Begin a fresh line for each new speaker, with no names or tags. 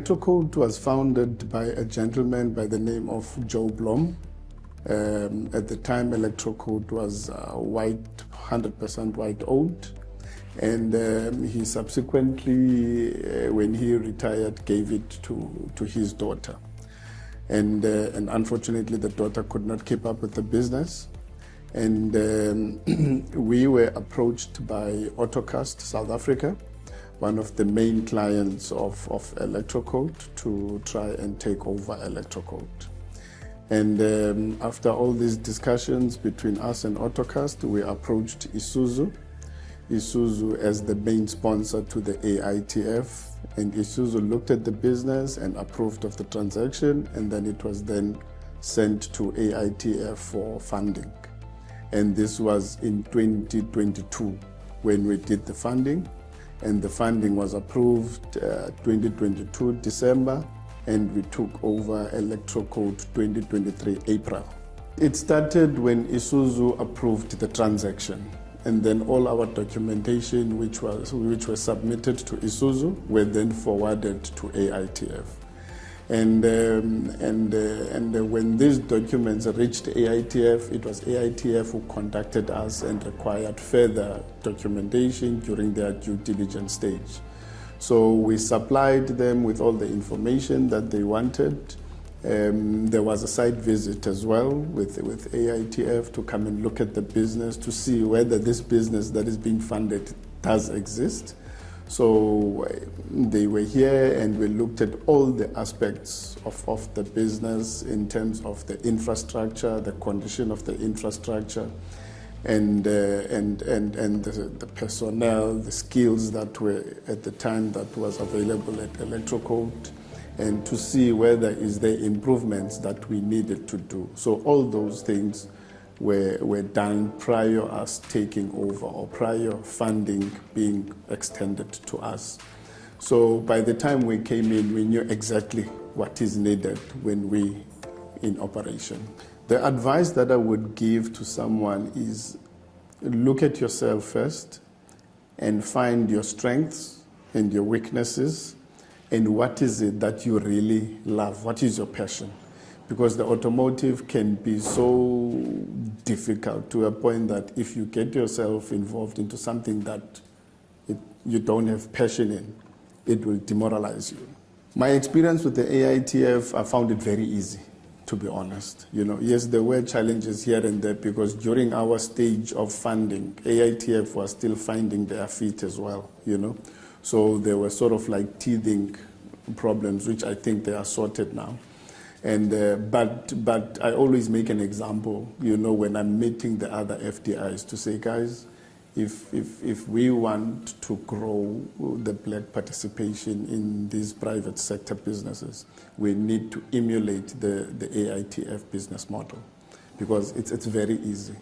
ElectroCoat was founded by a gentleman by the name of Joe Blom. At the time, ElectroCoat was white, 100% white-owned. And he subsequently, when he retired, gave it to his daughter. And unfortunately, the daughter could not keep up with the business. And we were approached by AutoCast South Africa, one of the main clients of ElectroCoat, to try and take over ElectroCoat. And after all these discussions between us and AutoCast, we approached Isuzu as the main sponsor to the AITF, and Isuzu looked at the business and approved of the transaction, and then it was then sent to AITF for funding. And this was in 2022 when we did the funding, and the funding was approved 2022 December, and we took over ElectroCoat 2023 April. It started when Isuzu approved the transaction, and then all our documentation which were submitted to Isuzu were then forwarded to AITF. And when these documents reached AITF, it was AITF who contacted us and required further documentation during their due diligence stage. So we supplied them with all the information that they wanted. There was a site visit as well with AITF to come and look at the business to see whether this business that is being funded does exist. So they were here and we looked at all the aspects of the business in terms of the infrastructure, the condition of the infrastructure, and the personnel, the skills that were at the time that was available at ElectroCoat, and to see whether is there improvements that we needed to do. So all those things were done prior us taking over or prior funding being extended to us. So by the time we came in, we knew exactly what is needed when we in operation. The advice that I would give to someone is look at yourself first and find your strengths and your weaknesses and what is it that you really love, what is your passion. Because the automotive can be so difficult to a point that if you get yourself involved into something that you don't have passion in, it will demoralize you. My experience with the AITF, I found it very easy, to be honest. Yes, there were challenges here and there because during our stage of funding, AITF was still finding their feet as well, So there were sort of like teething problems, which I think they are sorted now. And but I always make an example, when I'm meeting the other FDIs to say, guys, if we want to grow the black participation in these private sector businesses, we need to emulate the AITF business model because it's very easy.